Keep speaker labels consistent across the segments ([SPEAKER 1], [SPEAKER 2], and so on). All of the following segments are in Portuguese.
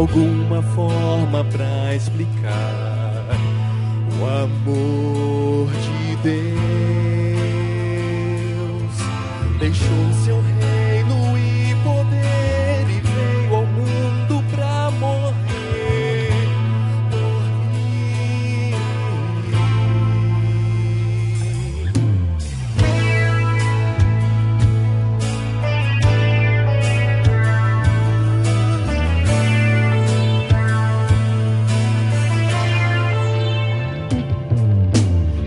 [SPEAKER 1] alguma forma pra explicar o amor de Deus. Deixou seu reino e poder e veio ao mundo pra morrer por mim.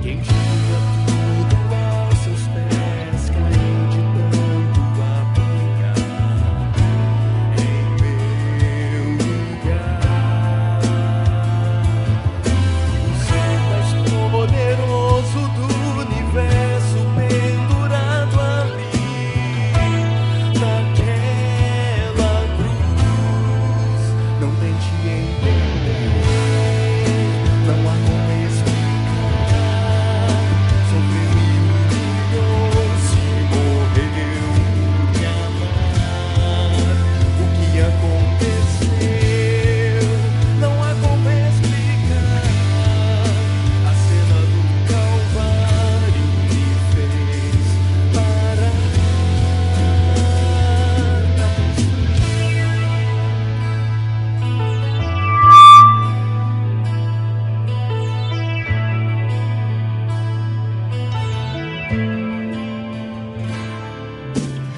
[SPEAKER 1] Quem tinha tudo aos seus pés caiu de tanto apanhar em meu lugar. O ser mais poderoso do universo pendurado ali naquela cruz. Não tente entender, não há como explicar. Sofreu e humilhou-se, morreu por me amar. O que aconteceu? Não há como explicar. A cena do Calvário me fez parar.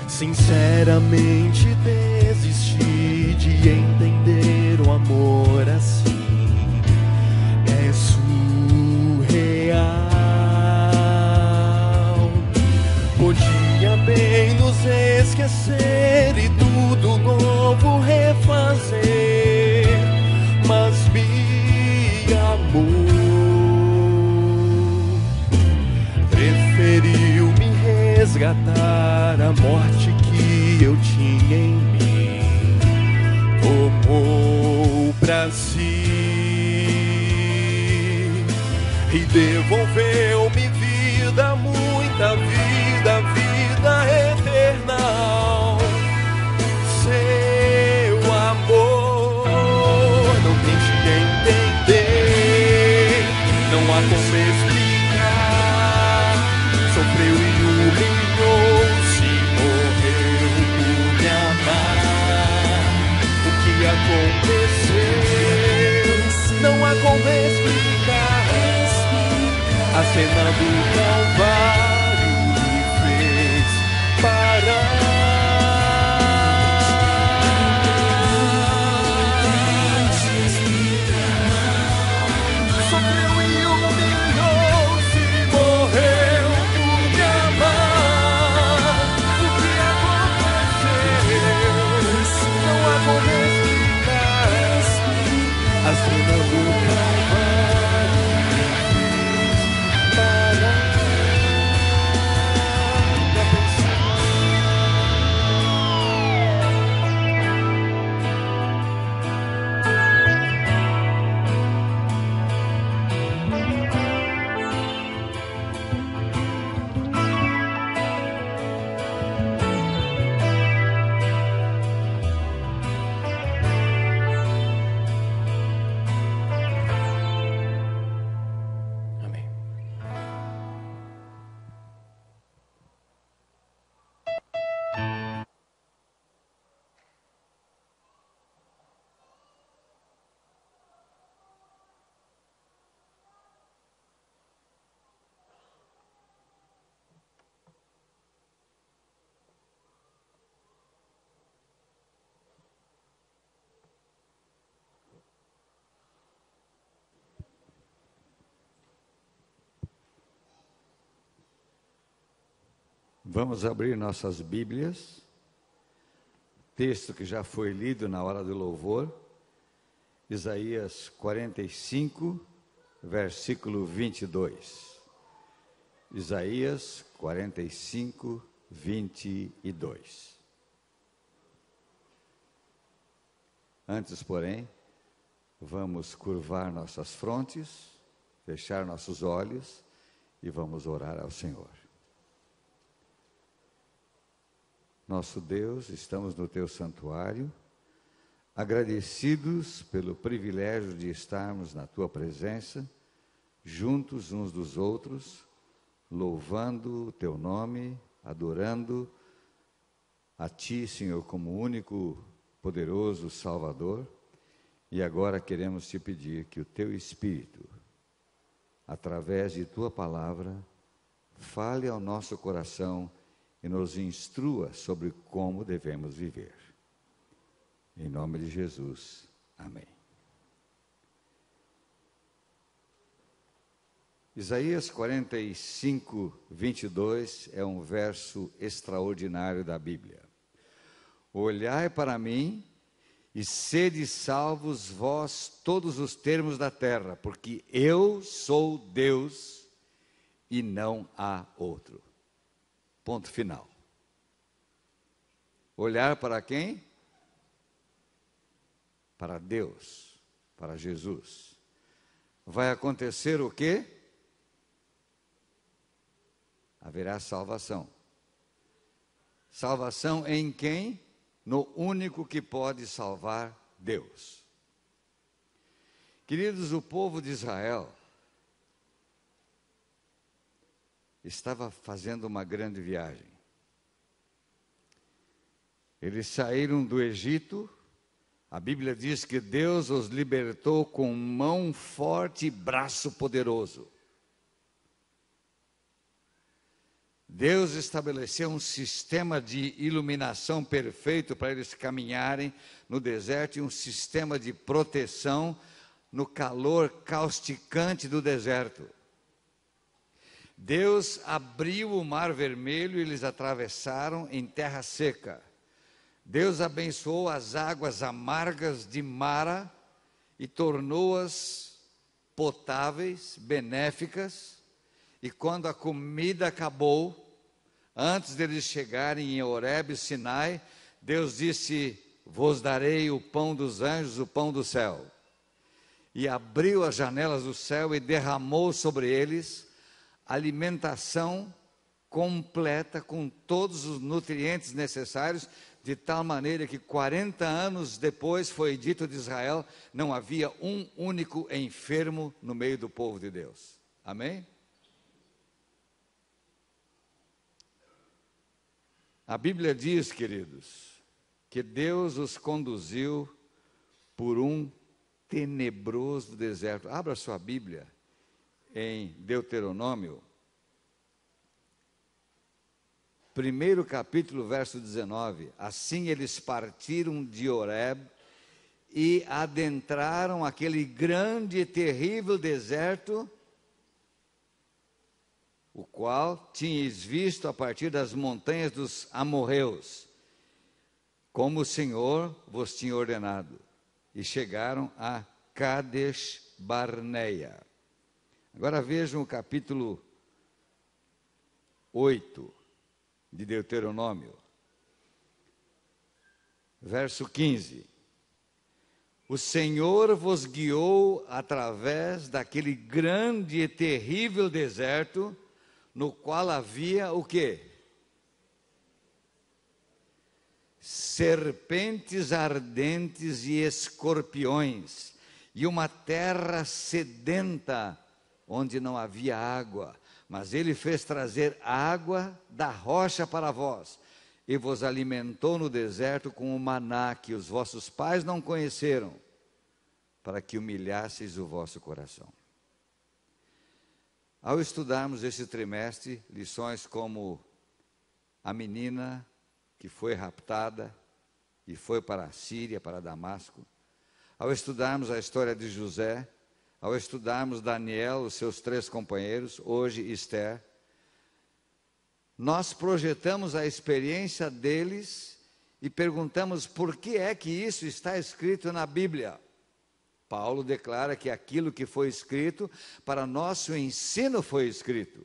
[SPEAKER 1] Sinceramente desisti de entender o amor assim. É surreal. Podia bem nos esquecer e tudo novo refazer, mas me amou. Preferiu me resgatar, a morte que eu tinha em mim tomou pra si e devolveu-me vida, muita vida, vida eterna. Seu amor, não tente entender, não há como explicar. Sofreu e humilhou-se, morreu por me amar. O que aconteceu? Não há como explicar. A cena do Calvário me fez parar. Sofreu e humilhou-se, morreu por me amar. O que aconteceu? Não há como explicar. A cena do Calvário me fez parar. Pra pensar. Amém.
[SPEAKER 2] Vamos abrir nossas Bíblias, texto que já foi lido na hora do louvor, Isaías 45, versículo 22. Isaías 45, 22. Antes, porém, vamos curvar nossas frontes, fechar nossos olhos e vamos orar ao Senhor. Nosso Deus, estamos no Teu santuário, agradecidos pelo privilégio de estarmos na Tua presença, juntos uns dos outros, louvando o Teu nome, adorando a Ti, Senhor, como único poderoso Salvador. E agora queremos Te pedir que o Teu Espírito, através de Tua palavra, fale ao nosso coração e nos instrua sobre como devemos viver. Em nome de Jesus, amém. Isaías 45, 22 é um verso extraordinário da Bíblia. Olhai para mim e sede salvos vós todos os termos da terra, porque eu sou Deus e não há outro. Ponto final. Olhar para quem? Para Deus, para Jesus. Vai acontecer o quê? Haverá salvação. Salvação em quem? No único que pode salvar, Deus. Queridos, o povo de Israel estava fazendo uma grande viagem. Eles saíram do Egito. A Bíblia diz que Deus os libertou com mão forte e braço poderoso. Deus estabeleceu um sistema de iluminação perfeito para eles caminharem no deserto e um sistema de proteção no calor causticante do deserto. Deus abriu o Mar Vermelho e eles atravessaram em terra seca. Deus abençoou as águas amargas de Mara e tornou-as potáveis, benéficas. E quando a comida acabou, antes deles chegarem em Horebe, Sinai, Deus disse: vos darei o pão dos anjos, o pão do céu. E abriu as janelas do céu e derramou sobre eles alimentação completa, com todos os nutrientes necessários, de tal maneira que 40 anos depois foi dito de Israel, não havia um único enfermo no meio do povo de Deus. Amém? A Bíblia diz, queridos, que Deus os conduziu por um tenebroso deserto. Abra sua Bíblia em Deuteronômio, 1º capítulo, verso 19. Assim eles partiram de Horebe e adentraram aquele grande e terrível deserto, o qual tinhas visto a partir das montanhas dos amorreus, como o Senhor vos tinha ordenado. E chegaram a Cades Barneia. Agora vejam o capítulo 8 de Deuteronômio, verso 15. O Senhor vos guiou através daquele grande e terrível deserto, no qual havia o quê? Serpentes ardentes e escorpiões, e uma terra sedenta, onde não havia água. Mas ele fez trazer água da rocha para vós, e vos alimentou no deserto com o maná que os vossos pais não conheceram, para que humilhasseis o vosso coração. Ao estudarmos esse trimestre, lições como a menina que foi raptada e foi para a Síria, para Damasco, ao estudarmos a história de José, ao estudarmos Daniel, os seus 3 companheiros, hoje Esther, nós projetamos a experiência deles e perguntamos por que é que isso está escrito na Bíblia. Paulo declara que aquilo que foi escrito para nosso ensino foi escrito.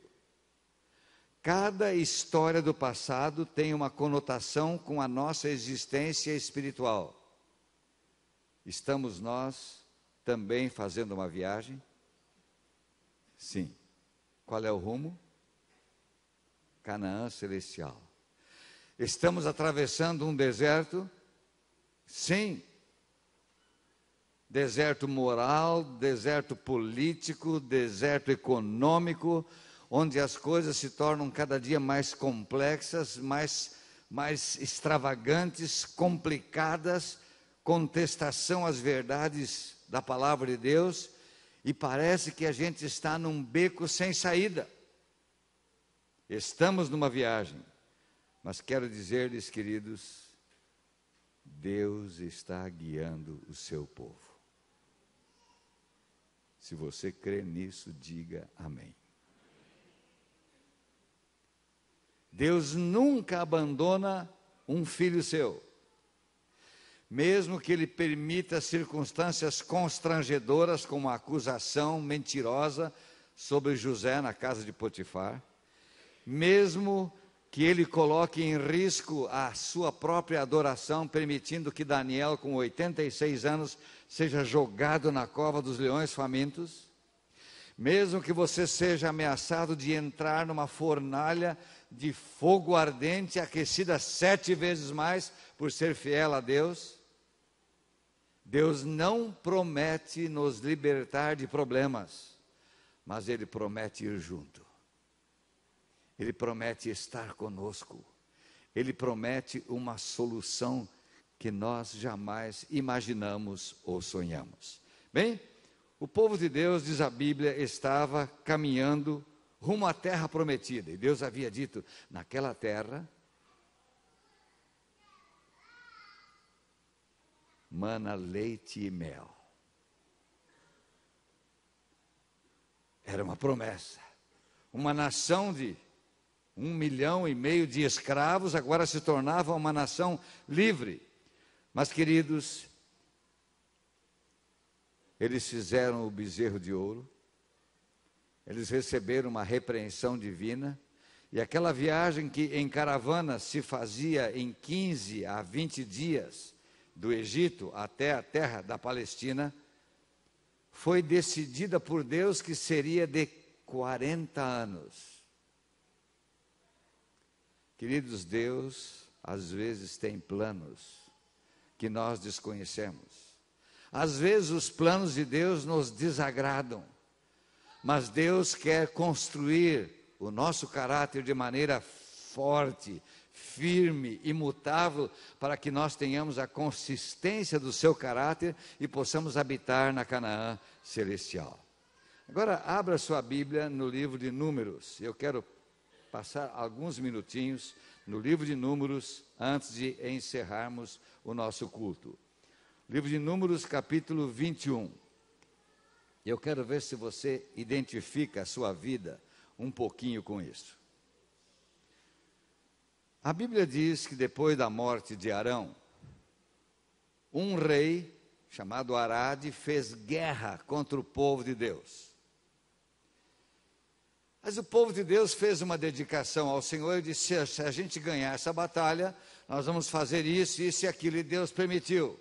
[SPEAKER 2] Cada história do passado tem uma conotação com a nossa existência espiritual. Estamos nós também fazendo uma viagem? Sim. Qual é o rumo? Canaã celestial. Estamos atravessando um deserto? Sim. deserto moral, deserto político, deserto econômico, onde as coisas se tornam cada dia mais complexas, mais extravagantes, complicadas, contestação às verdades da palavra de Deus, e parece que a gente está num beco sem saída. Estamos numa viagem, mas quero dizer-lhes, queridos, Deus está guiando o seu povo. Se você crê nisso, diga amém. Deus nunca abandona um filho seu, mesmo que ele permita circunstâncias constrangedoras, como a acusação mentirosa sobre José na casa de Potifar, mesmo que ele coloque em risco a sua própria adoração, permitindo que Daniel, com 86 anos, seja jogado na cova dos leões famintos, mesmo que você seja ameaçado de entrar numa fornalha de fogo ardente, aquecida 7 vezes mais por ser fiel a Deus, Deus não promete nos libertar de problemas, mas Ele promete ir junto. Ele promete estar conosco. Ele promete uma solução que nós jamais imaginamos ou sonhamos. Bem, o povo de Deus, diz a Bíblia, estava caminhando rumo à terra prometida. E Deus havia dito, naquela terra, mana leite e mel. Era uma promessa. Uma nação de 1,5 milhão de escravos agora se tornava uma nação livre. Mas, queridos, eles fizeram o bezerro de ouro, eles receberam uma repreensão divina, e aquela viagem que em caravana se fazia em 15 a 20 dias, do Egito até a terra da Palestina, foi decidida por Deus que seria de 40 anos. Queridos, Deus às vezes tem planos que nós desconhecemos. Às vezes os planos de Deus nos desagradam, mas Deus quer construir o nosso caráter de maneira forte, firme, imutável, para que nós tenhamos a consistência do seu caráter e possamos habitar na Canaã celestial. Agora, abra sua Bíblia no livro de Números. Eu quero passar alguns minutinhos no livro de Números antes de encerrarmos o nosso culto. Livro de Números, capítulo 21. Eu quero ver se você identifica a sua vida um pouquinho com isso. A Bíblia diz que depois da morte de Arão, um rei chamado Arade fez guerra contra o povo de Deus. Mas o povo de Deus fez uma dedicação ao Senhor e disse, se a gente ganhar essa batalha, nós vamos fazer isso, isso e aquilo, e Deus permitiu.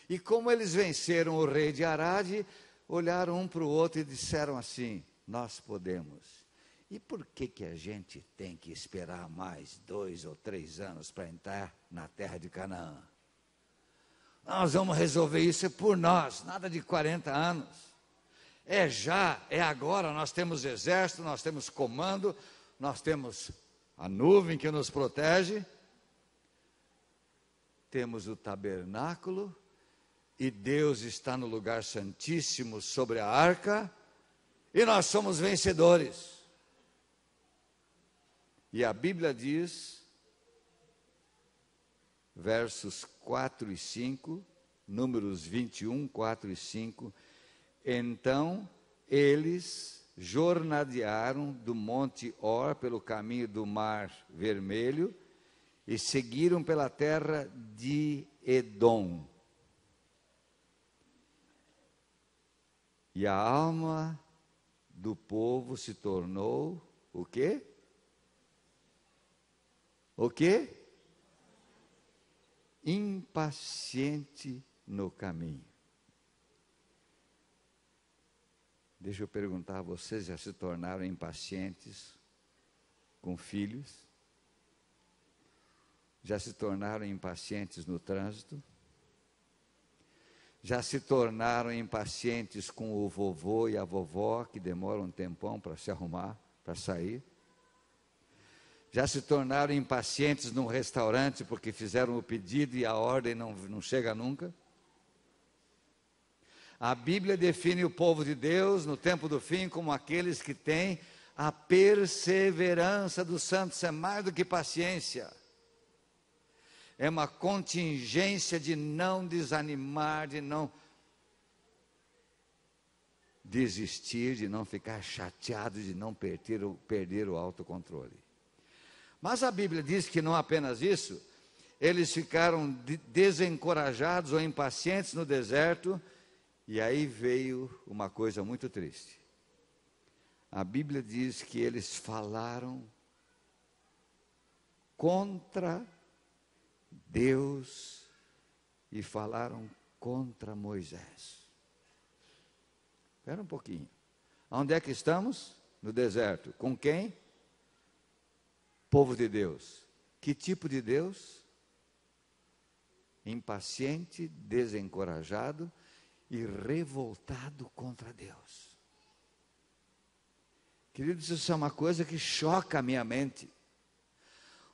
[SPEAKER 2] E como eles venceram o rei de Arade, olharam um para o outro e disseram assim, nós podemos. E por que a gente tem que esperar mais 2 ou 3 anos para entrar na terra de Canaã? Nós vamos resolver isso por nós, nada de 40 anos. É já, é agora, nós temos exército, nós temos comando, nós temos a nuvem que nos protege, temos o tabernáculo, e Deus está no lugar santíssimo sobre a arca, e nós somos vencedores. E a Bíblia diz, versos 4 e 5, Números 21, 4 e 5, então eles jornadearam do Monte Or pelo caminho do Mar Vermelho e seguiram pela terra de Edom. E a alma do povo se tornou o quê? O quê? Impaciente no caminho. Deixa eu perguntar, vocês já se tornaram impacientes com filhos? Já se tornaram impacientes no trânsito? Já se tornaram impacientes com o vovô e a vovó, que demoram um tempão para se arrumar, para sair. Já se tornaram impacientes num restaurante porque fizeram o pedido e a ordem não chega nunca. A Bíblia define o povo de Deus no tempo do fim como aqueles que têm a perseverança dos santos. É mais do que paciência. É uma contingência de não desanimar, de não desistir, de não ficar chateado, de não perder o autocontrole. Mas a Bíblia diz que não apenas isso, eles ficaram desencorajados ou impacientes no deserto, e aí veio uma coisa muito triste. A Bíblia diz que eles falaram contra Deus e falaram contra Moisés. Espera um pouquinho. Onde é que estamos? No deserto. Com quem? Povo de Deus. Que tipo de Deus? Impaciente, desencorajado e revoltado contra Deus. Queridos, isso é uma coisa que choca a minha mente.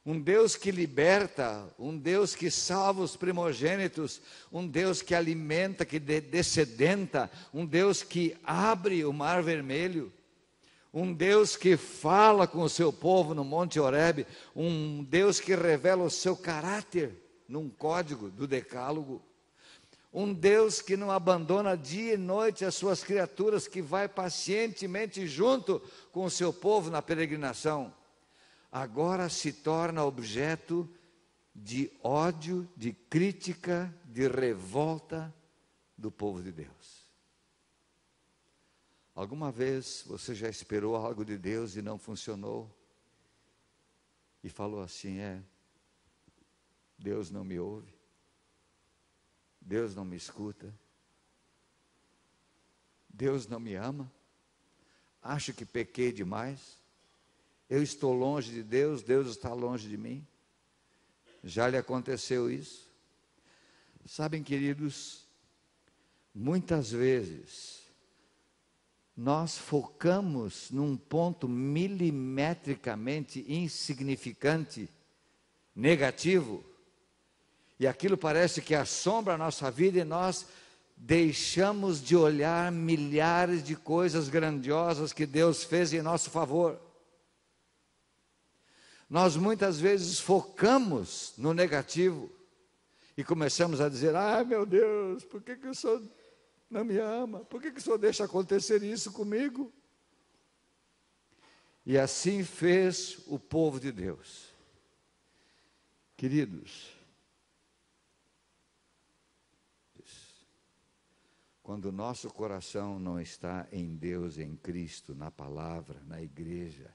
[SPEAKER 2] Um Deus que liberta, um Deus que salva os primogênitos, um Deus que alimenta, que descedenta, um Deus que abre o mar vermelho, um Deus que fala com o seu povo no Monte Horebe, um Deus que revela o seu caráter num código do Decálogo, um Deus que não abandona dia e noite as suas criaturas, que vai pacientemente junto com o seu povo na peregrinação, agora se torna objeto de ódio, de crítica, de revolta do povo de Deus. Alguma vez você já esperou algo de Deus e não funcionou? E falou assim: Deus não me ouve, Deus não me escuta, Deus não me ama, acho que pequei demais, eu estou longe de Deus, Deus está longe de mim. Já lhe aconteceu isso? Sabem, queridos, muitas vezes nós focamos num ponto milimetricamente insignificante, negativo, e aquilo parece que assombra a nossa vida, e nós deixamos de olhar milhares de coisas grandiosas que Deus fez em nosso favor. Nós muitas vezes focamos no negativo e começamos a dizer: meu Deus, por que o Senhor não me ama? Por que o Senhor deixa acontecer isso comigo? E assim fez o povo de Deus. Queridos, quando o nosso coração não está em Deus, em Cristo, na palavra, na igreja,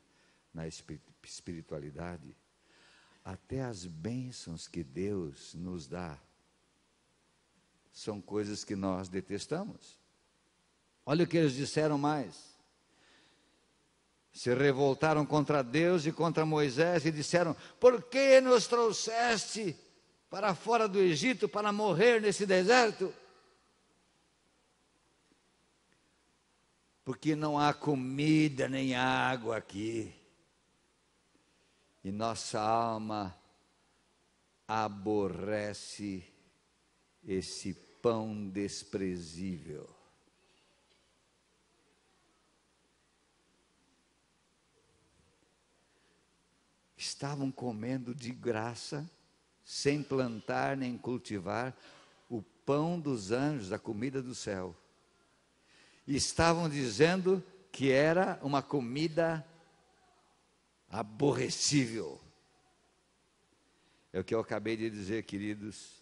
[SPEAKER 2] na espiritualidade, até as bênçãos que Deus nos dá são coisas que nós detestamos. Olha o que eles disseram mais. Se revoltaram contra Deus e contra Moisés e disseram: por que nos trouxeste para fora do Egito para morrer nesse deserto? Porque não há comida nem água aqui, e nossa alma aborrece esse pão desprezível. Estavam comendo de graça, sem plantar nem cultivar, o pão dos anjos, a comida do céu. E estavam dizendo que era uma comida aborrecível. É o que eu acabei de dizer, queridos.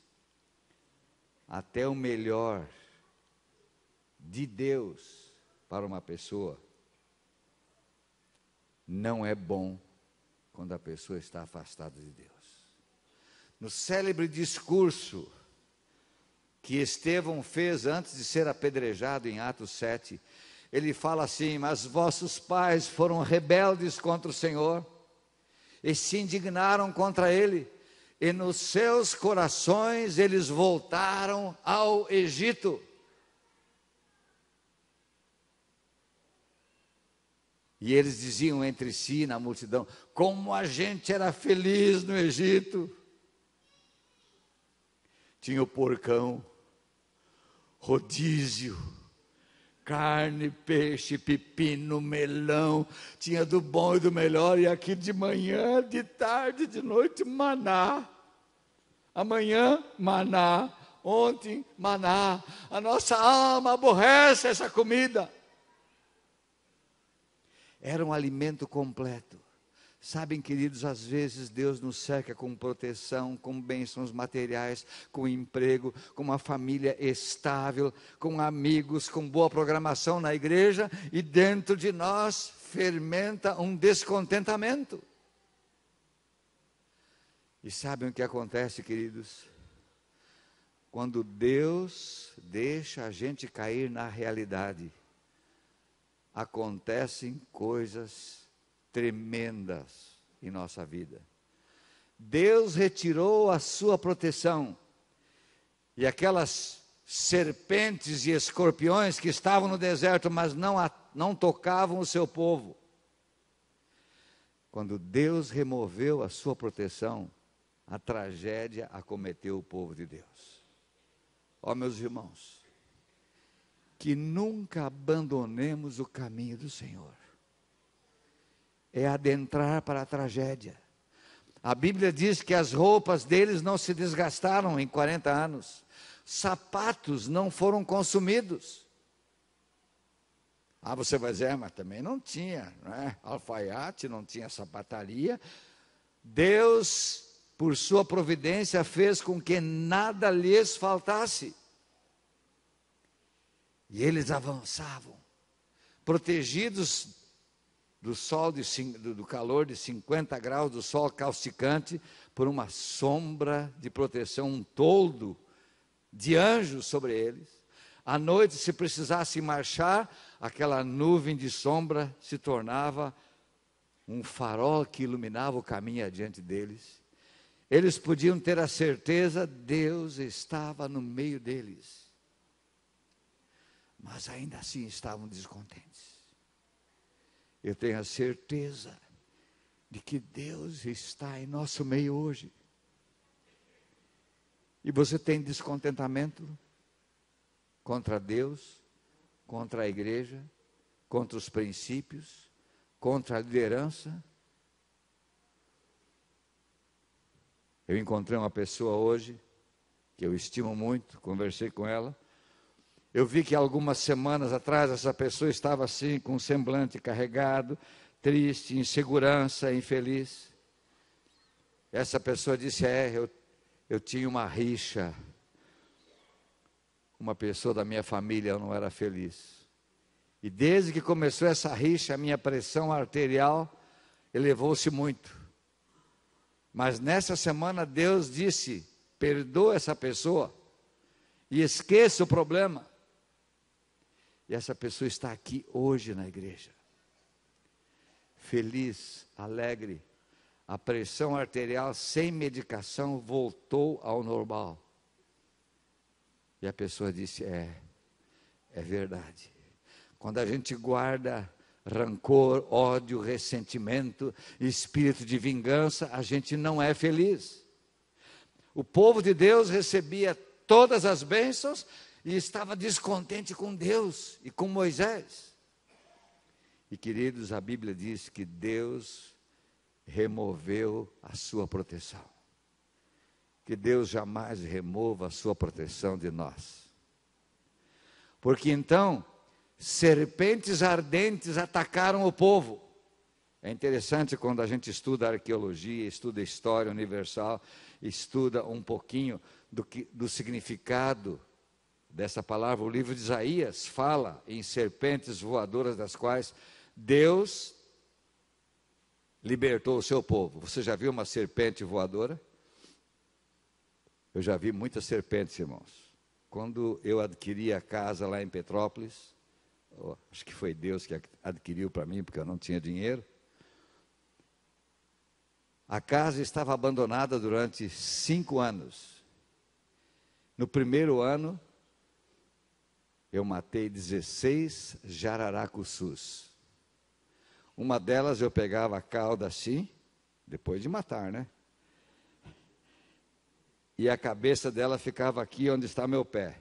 [SPEAKER 2] Até o melhor de Deus para uma pessoa não é bom quando a pessoa está afastada de Deus. No célebre discurso que Estevão fez antes de ser apedrejado em Atos 7, ele fala assim: mas vossos pais foram rebeldes contra o Senhor e se indignaram contra Ele. e nos seus corações eles voltaram ao Egito. E eles diziam entre si na multidão: como a gente era feliz no Egito. Tinha o porcão, rodízio, carne, peixe, pepino, melão, tinha do bom e do melhor, e aqui de manhã, de tarde, de noite, maná. Amanhã, maná. Ontem, maná. A nossa alma aborrece essa comida. Era um alimento completo. Sabem, queridos, às vezes Deus nos cerca com proteção, com bênçãos materiais, com emprego, com uma família estável, com amigos, com boa programação na igreja, e dentro de nós fermenta um descontentamento. E sabem o que acontece, queridos? Quando Deus deixa a gente cair na realidade, acontecem coisas tremendas em nossa vida. Deus retirou a sua proteção, e aquelas serpentes e escorpiões que estavam no deserto, mas não tocavam o seu povo. Quando Deus removeu a sua proteção, a tragédia acometeu o povo de Deus. Ó, meus irmãos, que nunca abandonemos o caminho do Senhor. É adentrar para a tragédia. A Bíblia diz que as roupas deles não se desgastaram em 40 anos. Sapatos não foram consumidos. Ah, você vai dizer, mas também não tinha, né? Alfaiate, não tinha sapataria. Deus, por sua providência, fez com que nada lhes faltasse. E eles avançavam, protegidos do sol, do calor de 50 graus, do sol causticante, por uma sombra de proteção, um toldo de anjos sobre eles. À noite, se precisasse marchar, aquela nuvem de sombra se tornava um farol que iluminava o caminho adiante deles. Eles podiam ter a certeza, Deus estava no meio deles. Mas ainda assim estavam descontentes. Eu tenho a certeza de que Deus está em nosso meio hoje. E você tem descontentamento contra Deus, contra a igreja, contra os princípios, contra a liderança? Eu encontrei uma pessoa hoje, que eu estimo muito, conversei com ela. Eu vi que algumas semanas atrás essa pessoa estava assim, com um semblante carregado, triste, insegurança, infeliz. Essa pessoa disse, eu tinha uma rixa. Uma pessoa da minha família, eu não era feliz. E desde que começou essa rixa, a minha pressão arterial elevou-se muito. Mas nessa semana Deus disse, perdoa essa pessoa e esqueça o problema. E essa pessoa está aqui hoje na igreja. Feliz, alegre. A pressão arterial sem medicação voltou ao normal. E a pessoa disse, é verdade. Quando a gente guarda rancor, ódio, ressentimento, espírito de vingança, a gente não é feliz. O povo de Deus recebia todas as bênçãos e estava descontente com Deus e com Moisés. E queridos, a Bíblia diz que Deus removeu a sua proteção. Que Deus jamais remova a sua proteção de nós. Porque então, serpentes ardentes atacaram o povo. É interessante quando a gente estuda arqueologia, estuda história universal, estuda um pouquinho do significado dessa palavra. O livro de Isaías fala em serpentes voadoras, das quais Deus libertou o seu povo. Você já viu uma serpente voadora? Eu já vi muitas serpentes, irmãos. Quando eu adquiri a casa lá em Petrópolis, acho que foi Deus que adquiriu para mim, porque eu não tinha dinheiro. A casa estava abandonada durante 5 anos. No primeiro ano, eu matei 16 jararacuçus. Uma delas eu pegava a cauda assim, depois de matar, né? E a cabeça dela ficava aqui onde está meu pé.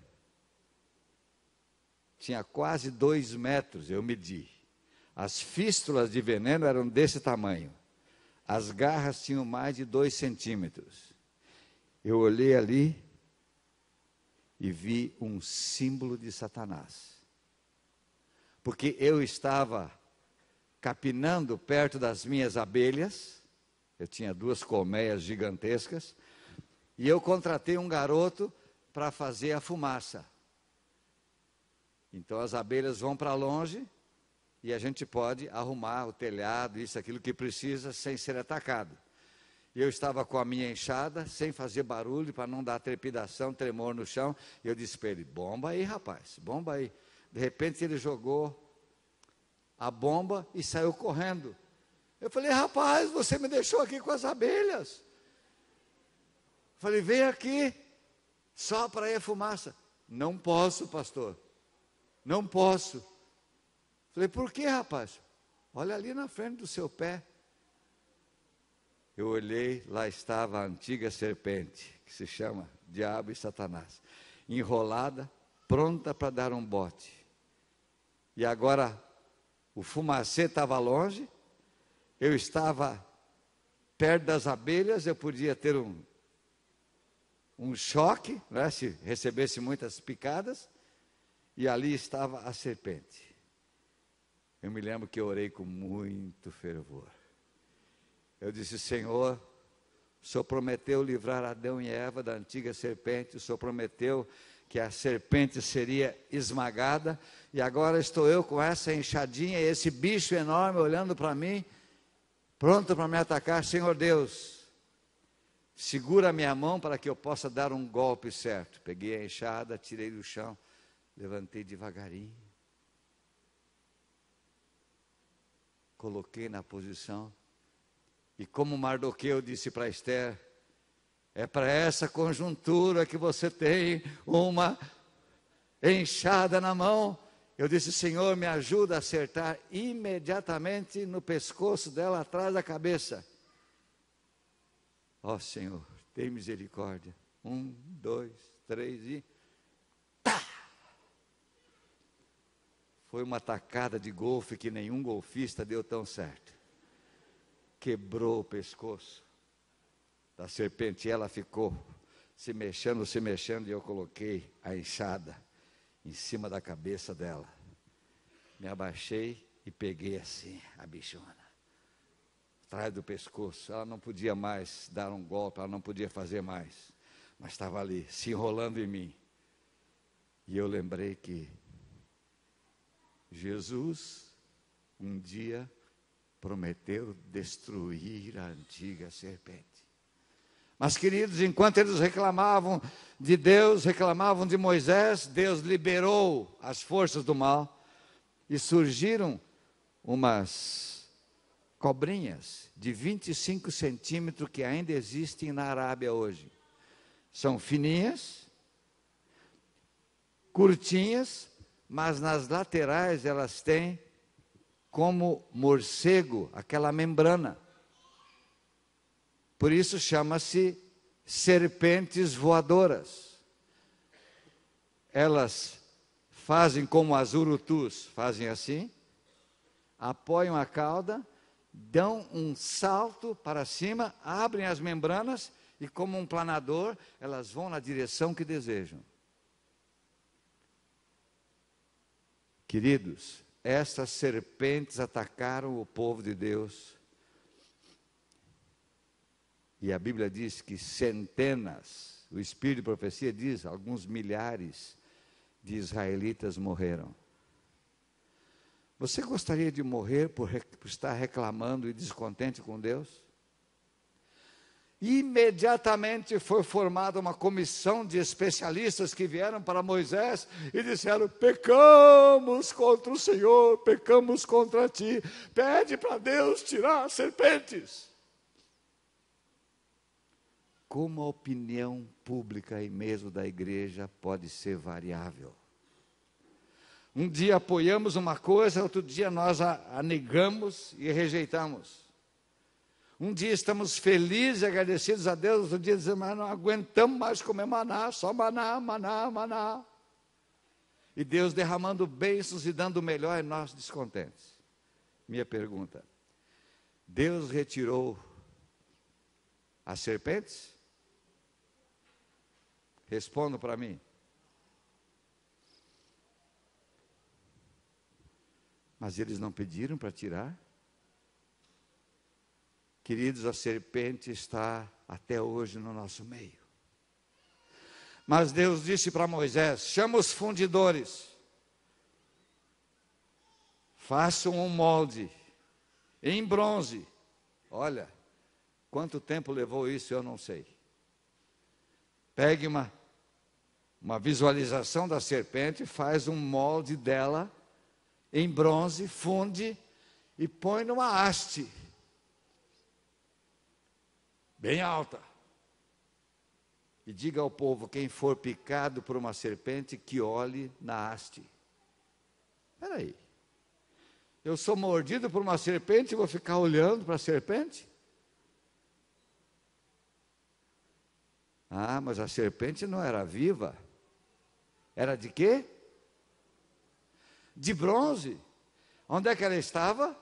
[SPEAKER 2] Tinha quase 2 metros, eu medi. As fístulas de veneno eram desse tamanho. As garras tinham mais de 2 centímetros. Eu olhei ali e vi um símbolo de Satanás. Porque eu estava capinando perto das minhas abelhas, eu tinha 2 colmeias gigantescas, e eu contratei um garoto para fazer a fumaça. Então as abelhas vão para longe e a gente pode arrumar o telhado, isso, aquilo que precisa, sem ser atacado. E eu estava com a minha enxada, sem fazer barulho, para não dar trepidação, tremor no chão. E eu disse para ele, bomba aí, rapaz, bomba aí. De repente ele jogou a bomba e saiu correndo. Eu falei, rapaz, você me deixou aqui com as abelhas. Falei, vem aqui, só para ir a fumaça. Não posso, pastor, não posso. Falei, por que, rapaz? Olha ali na frente do seu pé. Eu olhei, lá estava a antiga serpente, que se chama Diabo e Satanás, enrolada, pronta para dar um bote. E agora, o fumacê estava longe, eu estava perto das abelhas, eu podia ter um choque, né, se recebesse muitas picadas, e ali estava a serpente. Eu me lembro que eu orei com muito fervor. Eu disse, Senhor, o Senhor prometeu livrar Adão e Eva da antiga serpente, o Senhor prometeu que a serpente seria esmagada, e agora estou eu com essa enxadinha, e esse bicho enorme olhando para mim, pronto para me atacar. Senhor Deus, segura a minha mão para que eu possa dar um golpe certo. Peguei a enxada, tirei do chão, levantei devagarinho, coloquei na posição, e como Mardoqueu disse para Esther, é para essa conjuntura que você tem uma enxada na mão. Eu disse, Senhor, me ajuda a acertar imediatamente no pescoço dela, atrás da cabeça. Ó Senhor, tem misericórdia. 1, 2, 3 e... tá! Foi uma tacada de golfe que nenhum golfista deu tão certo. Quebrou o pescoço da serpente, e ela ficou se mexendo, e eu coloquei a enxada em cima da cabeça dela. Me abaixei e peguei assim a bichona, atrás do pescoço. Ela não podia mais dar um golpe, ela não podia fazer mais, mas estava ali, se enrolando em mim. E eu lembrei que Jesus, um dia, prometeu destruir a antiga serpente. Mas, queridos, enquanto eles reclamavam de Deus, reclamavam de Moisés, Deus liberou as forças do mal e surgiram umas cobrinhas de 25 centímetros que ainda existem na Arábia hoje. São fininhas, curtinhas, mas nas laterais elas têm, como morcego, aquela membrana. Por isso chama-se serpentes voadoras. Elas fazem como as urutus, fazem assim, apoiam a cauda, dão um salto para cima, abrem as membranas e, como um planador, elas vão na direção que desejam. Queridos, essas serpentes atacaram o povo de Deus. E a Bíblia diz que centenas, o Espírito de profecia diz, alguns milhares de israelitas morreram. Você gostaria de morrer por estar reclamando e descontente com Deus? Imediatamente foi formada uma comissão de especialistas que vieram para Moisés e disseram: pecamos contra o Senhor, pecamos contra ti, pede para Deus tirar as serpentes. como a opinião pública e mesmo da igreja pode ser variável. Um dia apoiamos uma coisa, outro dia nós a negamos e rejeitamos. Um dia estamos felizes e agradecidos a Deus, outro dia dizemos, mas não aguentamos mais comer maná, só maná, maná, maná. E Deus derramando bênçãos e dando o melhor e nós descontentes. Minha pergunta, Deus retirou as serpentes? Responda para mim. Mas eles não pediram para tirar? Queridos, a serpente está até hoje no nosso meio. Mas Deus disse para Moisés, chama os fundidores. Façam um molde em bronze. Olha, quanto tempo levou isso, eu não sei. Pegue uma visualização da serpente, faz um molde dela em bronze, funde e põe numa haste bem alta. E diga ao povo, quem for picado por uma serpente, que olhe na haste. Espera aí, eu sou mordido por uma serpente e vou ficar olhando para a serpente? Ah, mas a serpente não era viva. Era de quê? De bronze. Onde é que ela estava?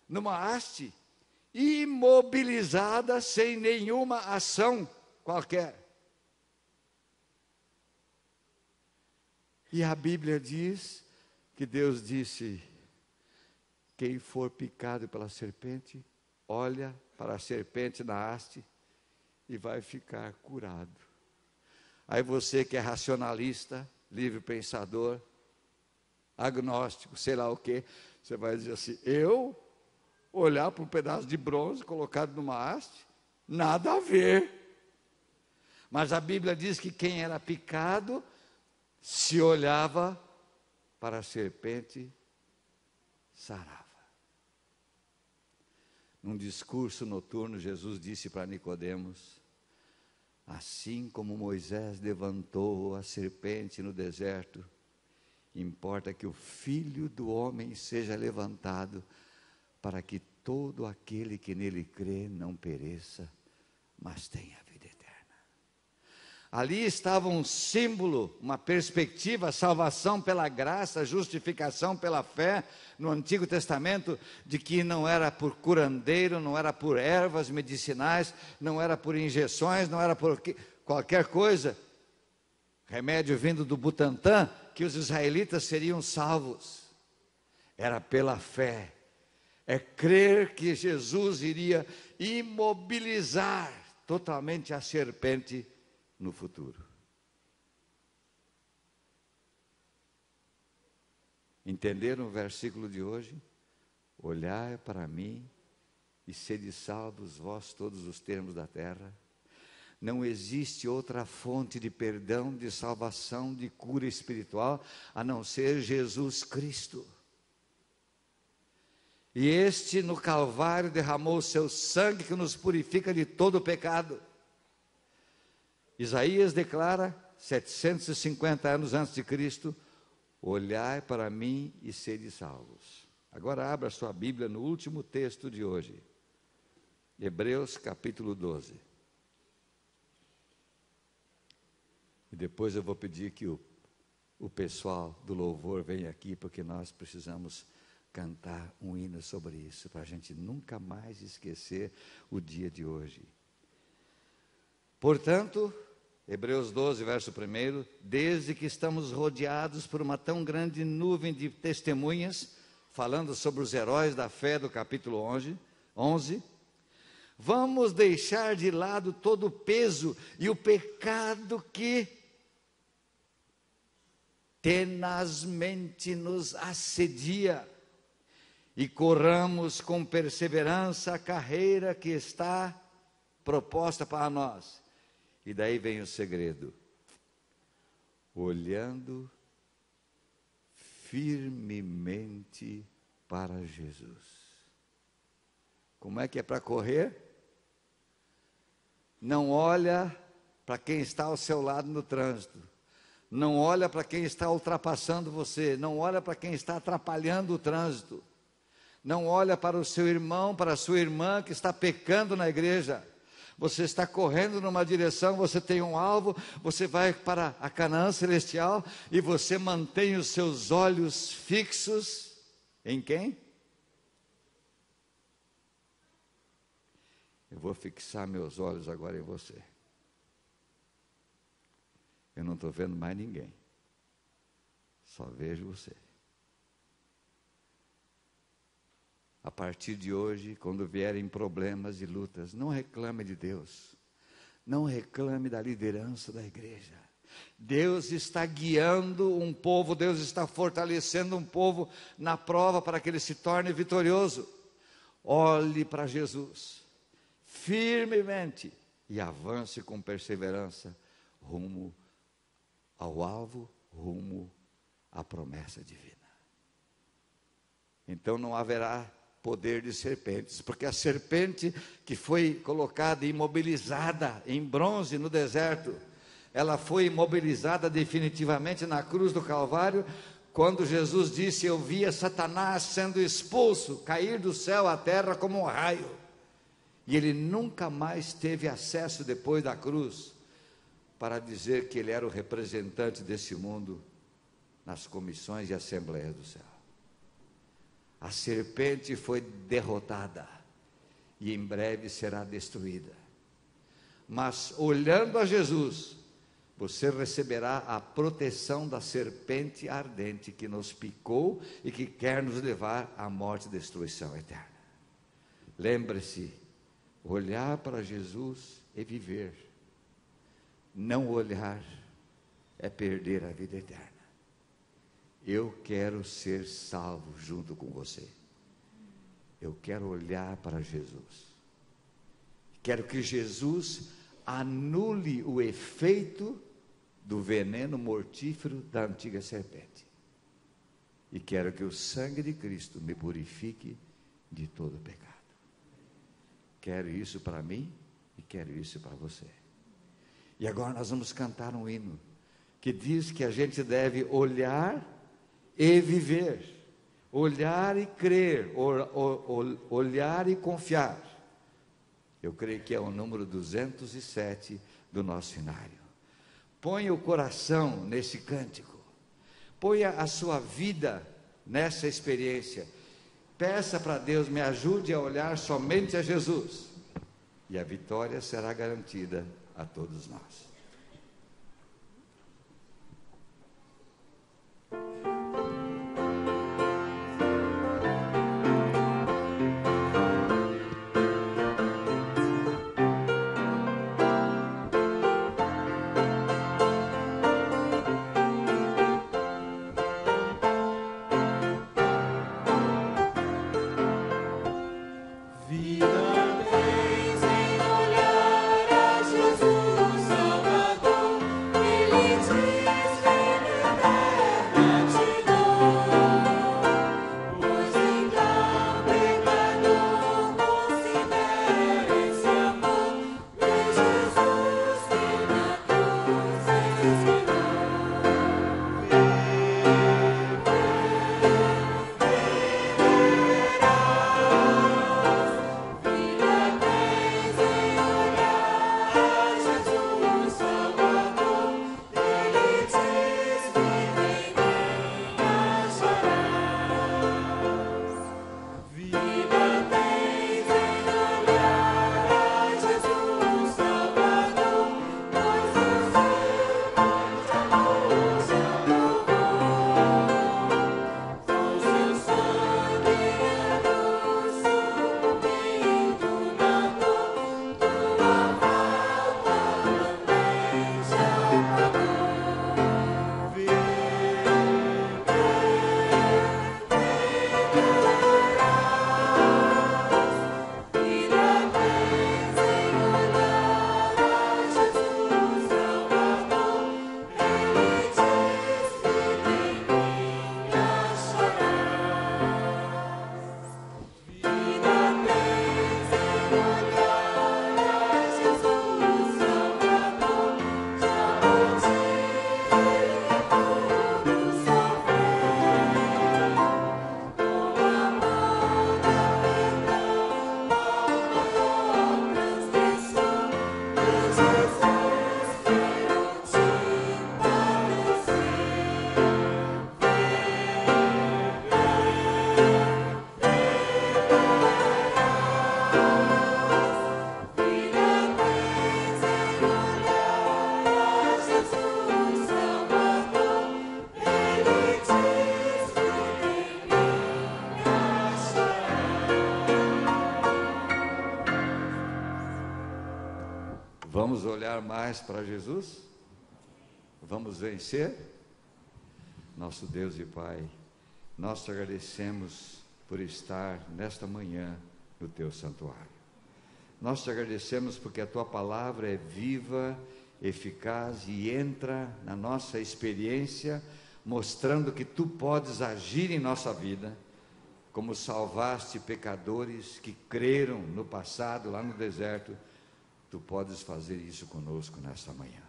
[SPEAKER 2] Numa haste, imobilizada, sem nenhuma ação qualquer. E a Bíblia diz que Deus disse, quem for picado pela serpente, olha para a serpente na haste e vai ficar curado. Aí você que é racionalista, livre pensador, agnóstico, sei lá o quê, você vai dizer assim, eu olhar para um pedaço de bronze colocado numa haste, nada a ver. Mas a Bíblia diz que quem era picado, se olhava para a serpente, sarava. Num discurso noturno, Jesus disse para Nicodemos, assim como Moisés levantou a serpente no deserto, importa que o Filho do Homem seja levantado, para que todo aquele que nele crê não pereça, mas tenha vida eterna. Ali estava um símbolo, uma perspectiva, salvação pela graça, justificação pela fé, no Antigo Testamento, de que não era por curandeiro, não era por ervas medicinais, não era por injeções, não era por qualquer coisa, remédio vindo do Butantã, que os israelitas seriam salvos. Era pela fé. É crer que Jesus iria imobilizar totalmente a serpente no futuro. Entenderam o versículo de hoje? Olhai para mim e sede salvos vós todos os termos da terra. Não existe outra fonte de perdão, de salvação, de cura espiritual, a não ser Jesus Cristo. E este no Calvário derramou o seu sangue que nos purifica de todo o pecado. Isaías declara, 750 anos antes de Cristo, olhai para mim e sede salvos. Agora abra sua Bíblia no último texto de hoje, Hebreus capítulo 12. E depois eu vou pedir que o pessoal do louvor venha aqui, porque nós precisamos cantar um hino sobre isso, para a gente nunca mais esquecer o dia de hoje. Portanto, Hebreus 12, verso 1, desde que estamos rodeados por uma tão grande nuvem de testemunhas, falando sobre os heróis da fé do capítulo 11, vamos deixar de lado todo o peso e o pecado que tenazmente nos assedia, e corramos com perseverança a carreira que está proposta para nós. E daí vem o segredo, olhando firmemente para Jesus. Como é que é para correr? Não olha para quem está ao seu lado no trânsito. Não olha para quem está ultrapassando você. Não olha para quem está atrapalhando o trânsito. Não olha para o seu irmão, para a sua irmã que está pecando na igreja. Você está correndo numa direção, você tem um alvo, você vai para a Canaã celestial e você mantém os seus olhos fixos em quem? Eu vou fixar meus olhos agora em você. Eu não estou vendo mais ninguém. Só vejo você. A partir de hoje, quando vierem problemas e lutas, não reclame de Deus. Não reclame da liderança da igreja. Deus está guiando um povo, Deus está fortalecendo um povo na prova para que ele se torne vitorioso. Olhe para Jesus firmemente e avance com perseverança rumo ao alvo, rumo à promessa divina. Então não haverá poder de serpentes, porque a serpente que foi colocada imobilizada em bronze no deserto, ela foi imobilizada definitivamente na cruz do Calvário, quando Jesus disse: eu via Satanás sendo expulso, cair do céu à terra como um raio, e ele nunca mais teve acesso depois da cruz, para dizer que ele era o representante desse mundo nas comissões e assembleias do céu. A serpente foi derrotada e em breve será destruída. Mas olhando a Jesus, você receberá a proteção da serpente ardente que nos picou e que quer nos levar à morte e destruição eterna. Lembre-se, olhar para Jesus é viver. Não olhar é perder a vida eterna. Eu quero ser salvo junto com você. Eu quero olhar para Jesus. Quero que Jesus anule o efeito do veneno mortífero da antiga serpente. E quero que o sangue de Cristo me purifique de todo pecado. Quero isso para mim e quero isso para você. E agora nós vamos cantar um hino que diz que a gente deve olhar e viver, olhar e crer, olhar e confiar. Eu creio que é o número 207 do nosso cenário. Ponha o coração nesse cântico, ponha a sua vida nessa experiência. Peça para Deus, me ajude a olhar somente a Jesus, e a vitória será garantida a todos nós.
[SPEAKER 3] Vida tens em olhar a Jesus, Salvador.
[SPEAKER 2] Vamos olhar mais para Jesus? Vamos vencer? Nosso Deus e Pai, nós te agradecemos por estar nesta manhã no teu santuário. Nós te agradecemos porque a tua palavra é viva, eficaz e entra na nossa experiência, mostrando que tu podes agir em nossa vida, como salvaste pecadores que creram no passado, lá no deserto. Tu podes fazer isso conosco nesta manhã.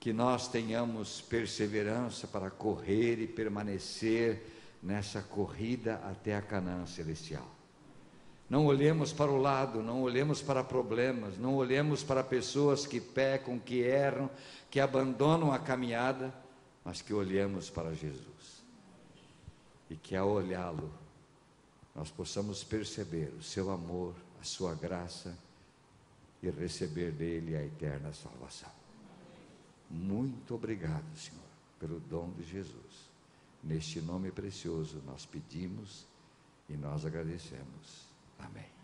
[SPEAKER 2] Que nós tenhamos perseverança para correr e permanecer nessa corrida até a Canaã celestial. Não olhemos para o lado, não olhemos para problemas, não olhemos para pessoas que pecam, que erram, que abandonam a caminhada, mas que olhemos para Jesus. E que ao olhá-lo, nós possamos perceber o seu amor, a sua graça e receber dele a eterna salvação. Muito obrigado, Senhor, pelo dom de Jesus. Neste nome precioso nós pedimos e nós agradecemos. Amém.